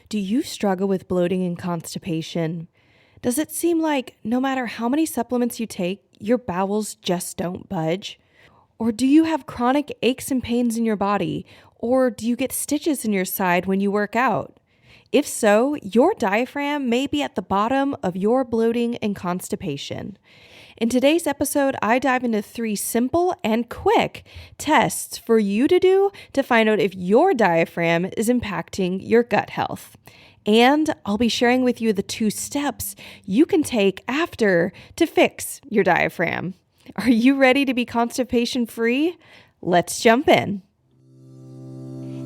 Do you struggle with bloating and constipation? Does it seem like no matter how many supplements you take, your bowels just don't budge? Or do you have chronic aches and pains in your body? Or do you get stitches in your side when you work out? If so, your diaphragm may be at the bottom of your bloating and constipation. In today's episode, I dive into 3 simple and quick tests for you to do to find out if your diaphragm is impacting your gut health. And I'll be sharing with you the 2 steps you can take after to fix your diaphragm. Are you ready to be constipation free? Let's jump in.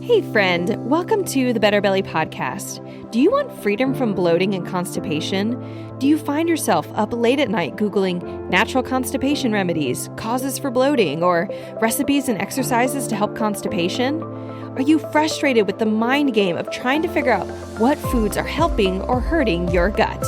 Hey friend, welcome to the Better Belly Podcast. Do you want freedom from bloating and constipation? Do you find yourself up late at night Googling natural constipation remedies, causes for bloating, or recipes and exercises to help constipation? Are you frustrated with the mind game of trying to figure out what foods are helping or hurting your gut?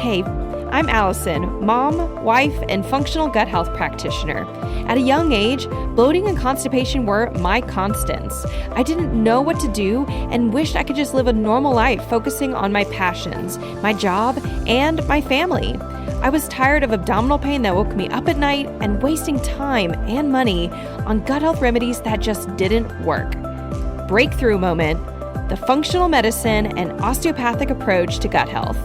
Hey, I'm Allison, mom, wife, and functional gut health practitioner. At a young age, bloating and constipation were my constants. I didn't know what to do and wished I could just live a normal life focusing on my passions, my job, and my family. I was tired of abdominal pain that woke me up at night and wasting time and money on gut health remedies that just didn't work. Breakthrough moment, the functional medicine and osteopathic approach to gut health.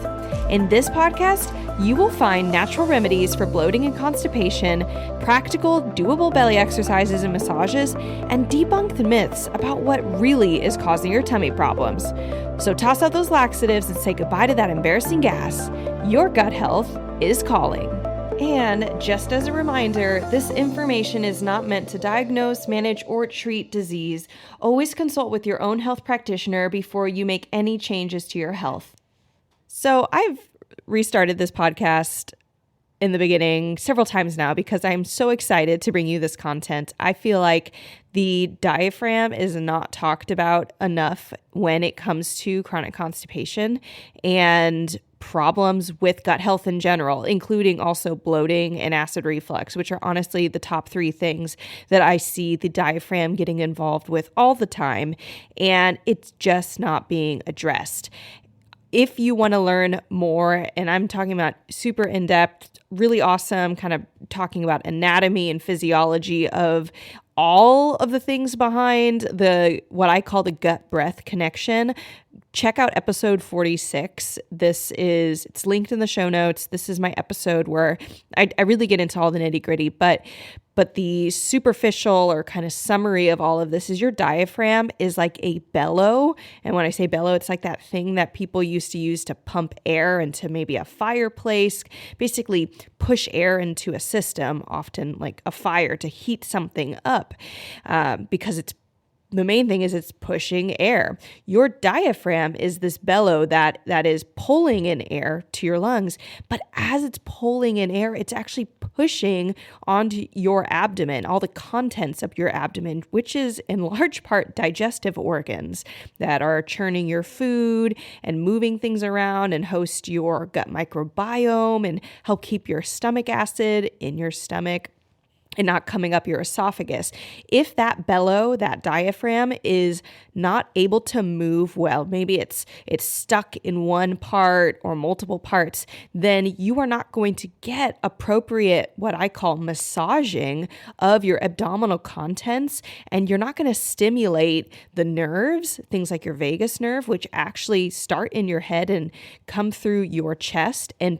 In this podcast, you will find natural remedies for bloating and constipation, practical, doable belly exercises and massages, and debunk the myths about what really is causing your tummy problems. So toss out those laxatives and say goodbye to that embarrassing gas. Your gut health is calling. And just as a reminder, this information is not meant to diagnose, manage, or treat disease. Always consult with your own health practitioner before you make any changes to your health. So I've restarted this podcast in the beginning several times now because I'm so excited to bring you this content. I feel like the diaphragm is not talked about enough when it comes to chronic constipation and problems with gut health in general, including also bloating and acid reflux, which are honestly the top 3 things that I see the diaphragm getting involved with all the time, and it's just not being addressed. If you want to learn more, and I'm talking about super in-depth, really awesome, kind of talking about anatomy and physiology of all of the things behind what I call the gut-breath connection, check out episode 46. It's linked in the show notes. This is my episode where I really get into all the nitty-gritty, but the superficial or kind of summary of all of this is your diaphragm is like a bellow. And when I say bellow, it's like that thing that people used to use to pump air into maybe a fireplace, basically push air into a system, often like a fire, to heat something up, because the main thing is it's pushing air. Your diaphragm is this bellow that is pulling in air to your lungs. But as it's pulling in air, it's actually pushing onto your abdomen, all the contents of your abdomen, which is in large part digestive organs that are churning your food and moving things around and host your gut microbiome and help keep your stomach acid in your stomach and not coming up your esophagus. If that bellow, that diaphragm, is not able to move well, maybe it's stuck in one part or multiple parts, then you are not going to get appropriate, what I call massaging of your abdominal contents, and you're not going to stimulate the nerves, things like your vagus nerve, which actually start in your head and come through your chest and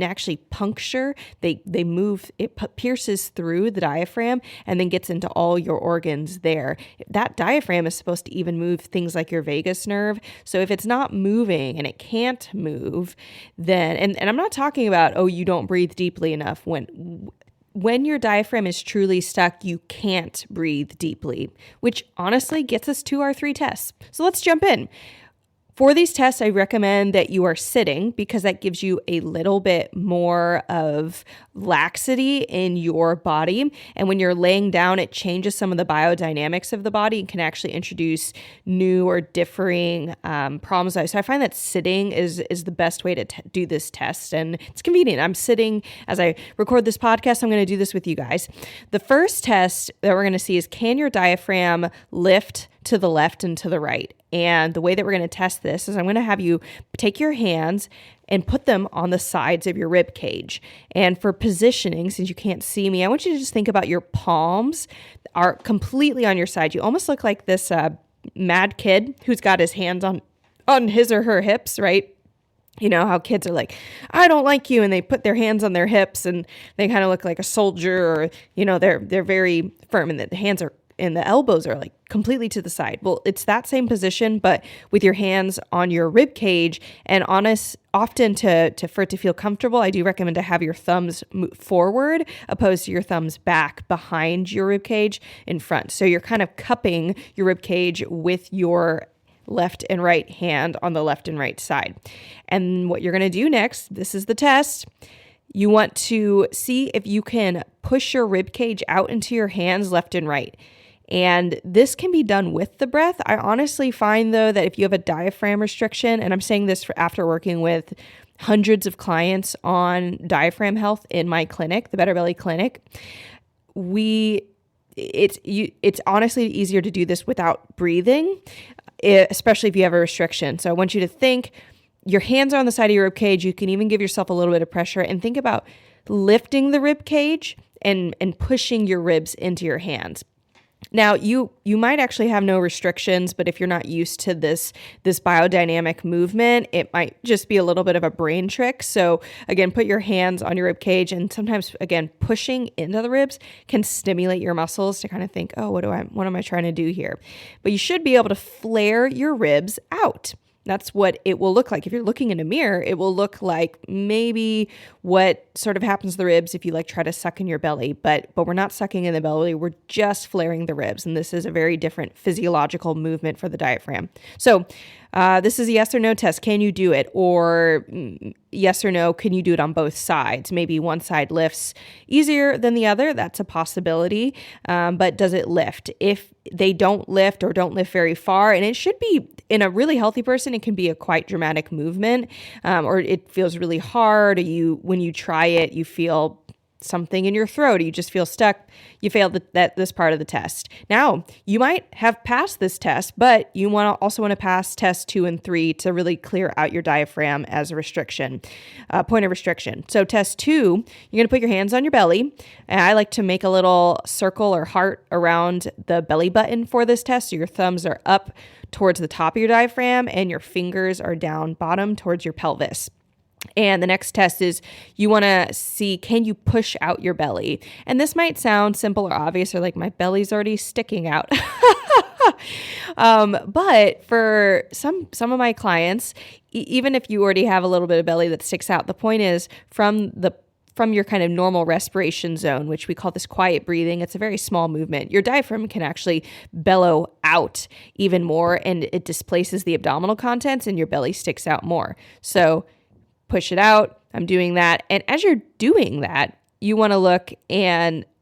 actually puncture. They move, it pierces through the diaphragm and then gets into all your organs there. That diaphragm is supposed to even move things like your vagus nerve. So if it's not moving and it can't move, then, and I'm not talking about, you don't breathe deeply enough. When your diaphragm is truly stuck, you can't breathe deeply, which honestly gets us to our 3 tests. So let's jump in. For these tests, I recommend that you are sitting because that gives you a little bit more of laxity in your body. And when you're laying down, it changes some of the biodynamics of the body and can actually introduce new or differing problems. So I find that sitting is the best way to do this test. And it's convenient. I'm sitting as I record this podcast. I'm going to do this with you guys. The first test that we're going to see is, can your diaphragm lift to the left and to the right. And the way that we're going to test this is I'm going to have you take your hands and put them on the sides of your rib cage. And for positioning, since you can't see me, I want you to just think about your palms are completely on your side. You almost look like this mad kid who's got his hands on his or her hips, right? You know how kids are like, I don't like you, and they put their hands on their hips and they kind of look like a soldier, or, you know, they're very firm, and the hands are and the elbows are like completely to the side. Well, it's that same position, but with your hands on your rib cage. And often for it to feel comfortable, I do recommend to have your thumbs move forward opposed to your thumbs back behind your rib cage in front. So you're kind of cupping your rib cage with your left and right hand on the left and right side. And what you're going to do next, this is the test. You want to see if you can push your rib cage out into your hands left and right. And this can be done with the breath. I honestly find, though, that if you have a diaphragm restriction, and I'm saying this after working with hundreds of clients on diaphragm health in my clinic, the Better Belly Clinic, it's honestly easier to do this without breathing, especially if you have a restriction. So I want you to think your hands are on the side of your rib cage. You can even give yourself a little bit of pressure and think about lifting the rib cage and pushing your ribs into your hands. Now, you might actually have no restrictions, but if you're not used to this biodynamic movement, it might just be a little bit of a brain trick. So again, put your hands on your rib cage, and sometimes, again, pushing into the ribs can stimulate your muscles to kind of think, oh, what am I trying to do here? But you should be able to flare your ribs out. That's what it will look like. If you're looking in a mirror, it will look like maybe what sort of happens to the ribs if you like try to suck in your belly, but we're not sucking in the belly. We're just flaring the ribs. And this is a very different physiological movement for the diaphragm. So this is a yes or no test. Can you do it? Or yes or no, can you do it on both sides? Maybe one side lifts easier than the other. That's a possibility. But does it lift? If they don't lift or don't lift very far, and it should be in a really healthy person, it can be a quite dramatic movement, or it feels really hard. Or when you try it, you feel something in your throat, or you just feel stuck, you failed this part of the test. Now, you might have passed this test, but you also want to pass tests 2 and 3 to really clear out your diaphragm as a restriction, point of restriction. So test 2, you're going to put your hands on your belly. And I like to make a little circle or heart around the belly button for this test. So your thumbs are up towards the top of your diaphragm and your fingers are down bottom towards your pelvis. And the next test is you want to see, can you push out your belly? And this might sound simple or obvious, or like my belly's already sticking out. But for some of my clients, even if you already have a little bit of belly that sticks out, the point is from your kind of normal respiration zone, which we call this quiet breathing, it's a very small movement. Your diaphragm can actually bellow out even more, and it displaces the abdominal contents and your belly sticks out more. So push it out. I'm doing that. And as you're doing that, you want to look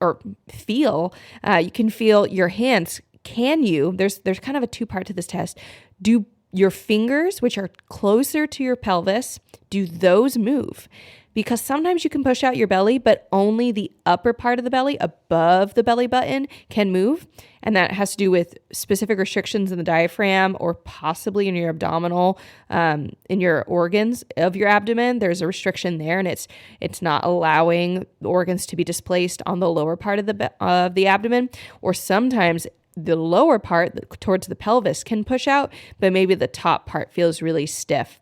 or feel, you can feel your hands. There's kind of a 2-part to this test. Do your fingers, which are closer to your pelvis, do those move? Because sometimes you can push out your belly, but only the upper part of the belly above the belly button can move. And that has to do with specific restrictions in the diaphragm or possibly in your abdominal, in your organs of your abdomen. There's a restriction there, and it's not allowing the organs to be displaced on the lower part of the abdomen. Or sometimes the lower part towards the pelvis can push out, but maybe the top part feels really stiff.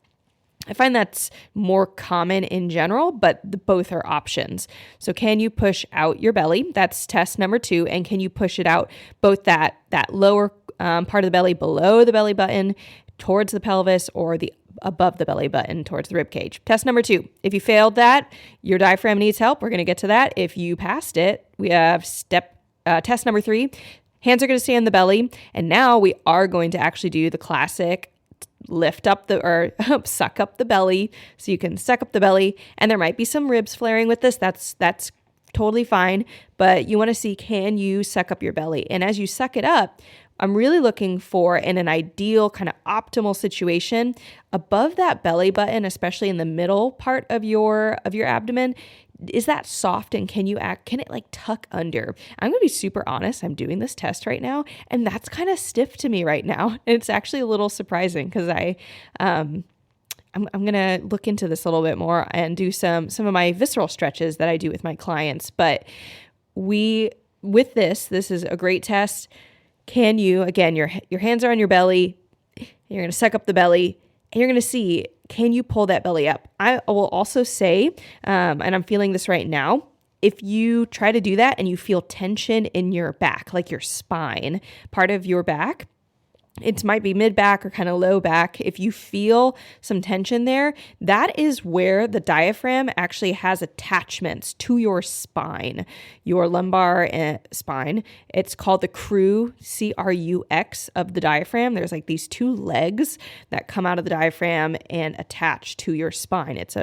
I find that's more common in general, but both are options. So can you push out your belly? That's test number 2. And can you push it out, both that lower part of the belly below the belly button towards the pelvis, or the above the belly button towards the rib cage? Test number 2. If you failed that, your diaphragm needs help. We're going to get to that. If you passed it, we have test number 3. Hands are going to stay on the belly. And now we are going to actually do the classic lift up suck up the belly. So you can suck up the belly, and there might be some ribs flaring with this. That's totally fine. But you want to see, can you suck up your belly? And as you suck it up, I'm really looking for, in an ideal kind of optimal situation, above that belly button, especially in the middle part of your abdomen, Is that soft, and can it like tuck under? I'm going to be super honest. I'm doing this test right now, and that's kind of stiff to me right now. And it's actually a little surprising because I'm going to look into this a little bit more and do some of my visceral stretches that I do with my clients. But with this is a great test. Can you, again, your hands are on your belly, you're going to suck up the belly, and you're going to see, can you pull that belly up? I will also say, and I'm feeling this right now, if you try to do that and you feel tension in your back, like your spine, part of your back, it might be mid back or kind of low back. If you feel some tension there, that is where the diaphragm actually has attachments to your spine, your lumbar spine. It's called the crux of the diaphragm. There's like these two legs that come out of the diaphragm and attach to your spine. It's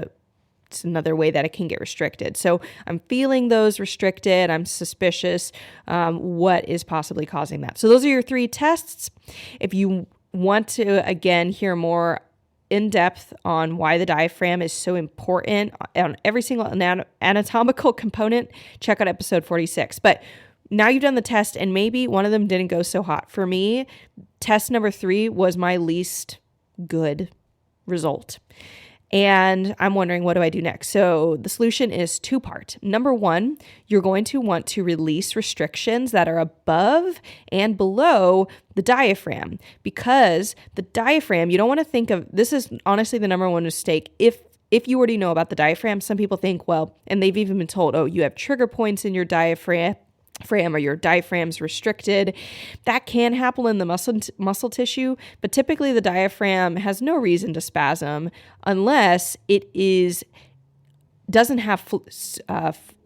another way that it can get restricted. So I'm feeling those restricted. I'm suspicious what is possibly causing that. So those are your 3 tests. If you want to, again, hear more in depth on why the diaphragm is so important on every single anatomical component, check out episode 46. But now you've done the test and maybe one of them didn't go so hot. For me, test number 3 was my least good result. And I'm wondering, what do I do next? So the solution is 2-part. Number 1, you're going to want to release restrictions that are above and below the diaphragm, because the diaphragm, you don't want to think of, this is honestly the number 1 mistake. If you already know about the diaphragm, some people think, well, and they've even been told, oh, you have trigger points in your diaphragm, or your diaphragm's restricted. That can happen in the muscle tissue, but typically the diaphragm has no reason to spasm unless it doesn't have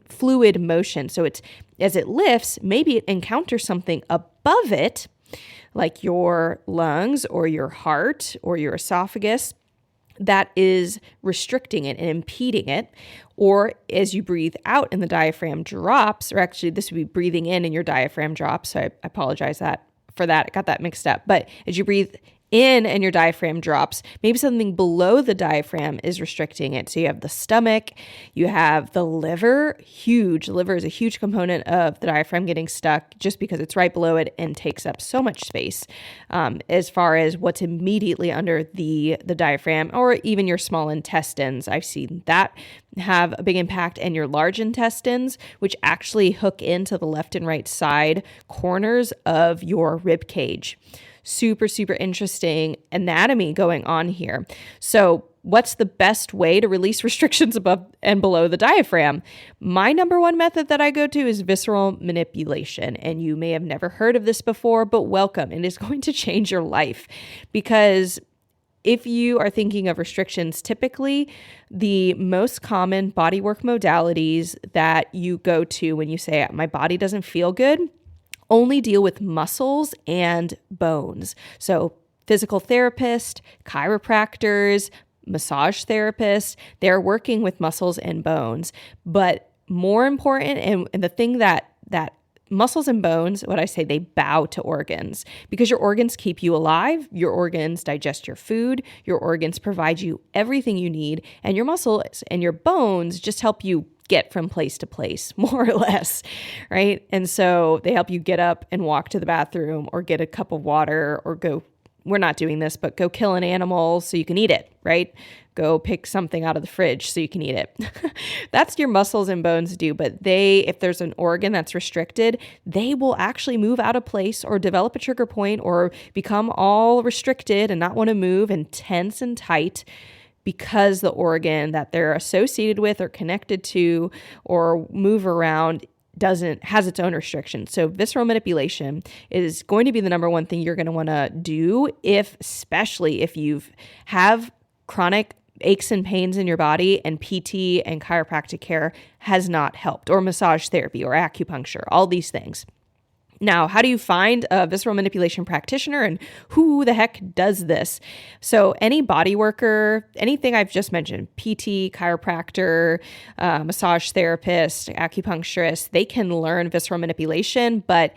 fluid motion. So it's, as it lifts, maybe it encounters something above it, like your lungs or your heart or your esophagus, that is restricting it and impeding it. Or as you breathe out and the diaphragm drops, or actually this would be breathing in and your diaphragm drops. So I apologize for that. I got that mixed up. But as you breathe in and your diaphragm drops, maybe something below the diaphragm is restricting it. So you have the stomach, you have the liver. Liver is a huge component of the diaphragm getting stuck just because it's right below it and takes up so much space as far as what's immediately under the diaphragm, or even your small intestines. I've seen that have a big impact, and your large intestines, which actually hook into the left and right side corners of your rib cage. Super, super interesting anatomy going on here. So what's the best way to release restrictions above and below the diaphragm? My number 1 method that I go to is visceral manipulation. And you may have never heard of this before, but welcome. It is going to change your life, because if you are thinking of restrictions, typically the most common bodywork modalities that you go to when you say, my body doesn't feel good, only deal with muscles and bones. So physical therapists, chiropractors, massage therapists, they're working with muscles and bones. But more important, and the thing that muscles and bones, what I say, they bow to organs, because your organs keep you alive. Your organs digest your food. Your organs provide you everything you need. And your muscles and your bones just help you get from place to place, more or less, right? And so they help you get up and walk to the bathroom, or get a cup of water, or we're not doing this, but go kill an animal so you can eat it, right? Go pick something out of the fridge so you can eat it. That's your muscles and bones do. But if there's an organ that's restricted, they will actually move out of place or develop a trigger point or become all restricted and not want to move and tense and tight, because the organ that they're associated with or connected to or move around has its own restrictions. So visceral manipulation is going to be the number 1 thing you're going to want to do, especially if you have chronic aches and pains in your body and PT and chiropractic care has not helped, or massage therapy or acupuncture, all these things. Now, how do you find a visceral manipulation practitioner, and who the heck does this? So any body worker, anything I've just mentioned, PT, chiropractor, massage therapist, acupuncturist, they can learn visceral manipulation, but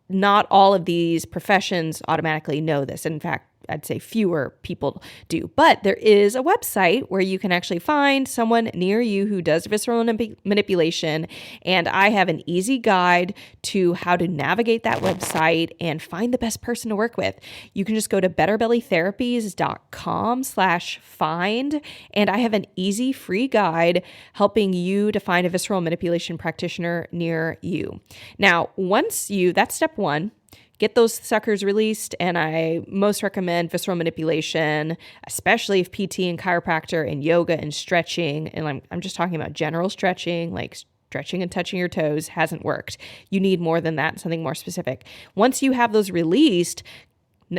not all of these professions automatically know this. In fact, I'd say fewer people do. But there is a website where you can actually find someone near you who does visceral manipulation. And I have an easy guide to how to navigate that website and find the best person to work with. You can just go to betterbellytherapies.com/find. And I have an easy free guide helping you to find a visceral manipulation practitioner near you. Now, that's step one. Get those suckers released, and I most recommend visceral manipulation, especially if PT and chiropractor and yoga and stretching, and I'm just talking about general stretching, like stretching and touching your toes hasn't worked. You need more than that, something more specific. Once you have those released,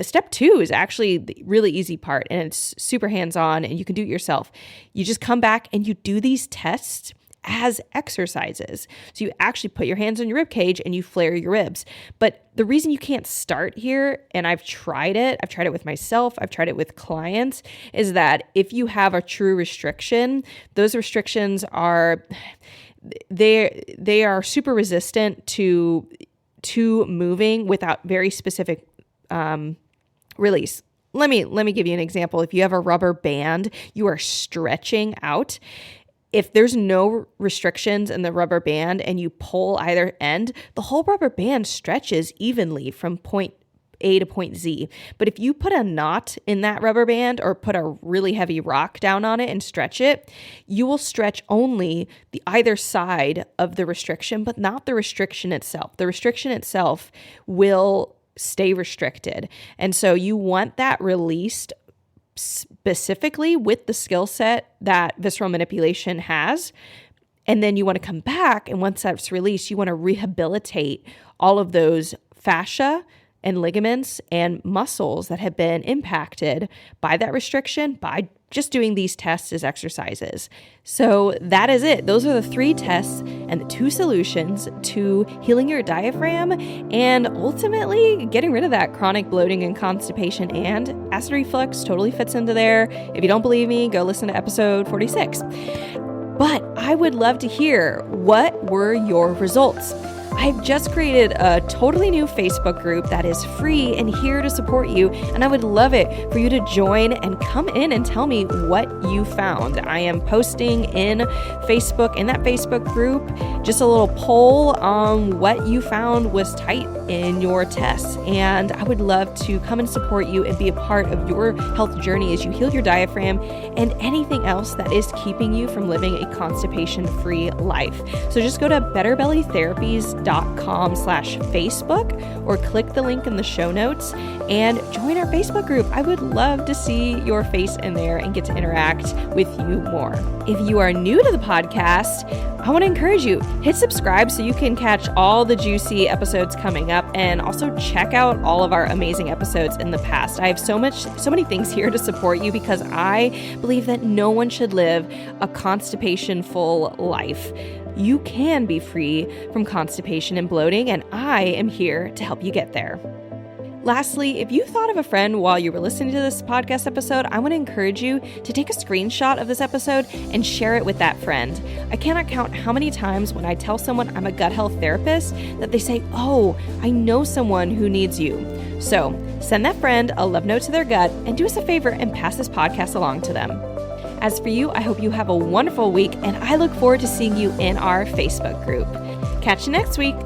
step 2 is actually the really easy part, and it's super hands-on, and you can do it yourself. You just come back and you do these tests as exercises. So you actually put your hands on your rib cage and you flare your ribs. But the reason you can't start here, and I've tried it with myself, I've tried it with clients, is that if you have a true restriction, those restrictions are, they are super resistant to moving without very specific release. Let me give you an example. If you have a rubber band, you are stretching out. If there's no restrictions in the rubber band and you pull either end, the whole rubber band stretches evenly from point A to point Z. But if you put a knot in that rubber band or put a really heavy rock down on it and stretch it, you will stretch only the either side of the restriction, but not the restriction itself. The restriction itself will stay restricted. And so you want that released specifically with the skill set that visceral manipulation has. And then you want to come back, and once that's released, you want to rehabilitate all of those fascia and ligaments and muscles that have been impacted by that restriction by just doing these tests as exercises. So that is it. Those are the 3 tests and the 2 solutions to healing your diaphragm and ultimately getting rid of that chronic bloating and constipation, and acid reflux totally fits into there. If you don't believe me, go listen to episode 46. But I would love to hear, what were your results? I've just created a totally new Facebook group that is free and here to support you, and I would love it for you to join and come in and tell me what you found. I am posting in that Facebook group, just a little poll on what you found was tight in your tests, and I would love to come and support you and be a part of your health journey as you heal your diaphragm and anything else that is keeping you from living a constipation-free life. So just go to betterbellytherapies.com/Facebook or click the link in the show notes and join our Facebook group. I would love to see your face in there and get to interact with you more. If you are new to the podcast, I want to encourage you, hit subscribe so you can catch all the juicy episodes coming up, and also check out all of our amazing episodes in the past. I have so many things here to support you because I believe that no one should live a constipation-full life. You can be free from constipation and bloating, and I am here to help you get there. Lastly, if you thought of a friend while you were listening to this podcast episode, I want to encourage you to take a screenshot of this episode and share it with that friend. I cannot count how many times when I tell someone I'm a gut health therapist that they say, "Oh, I know someone who needs you." So send that friend a love note to their gut and do us a favor and pass this podcast along to them. As for you, I hope you have a wonderful week, and I look forward to seeing you in our Facebook group. Catch you next week.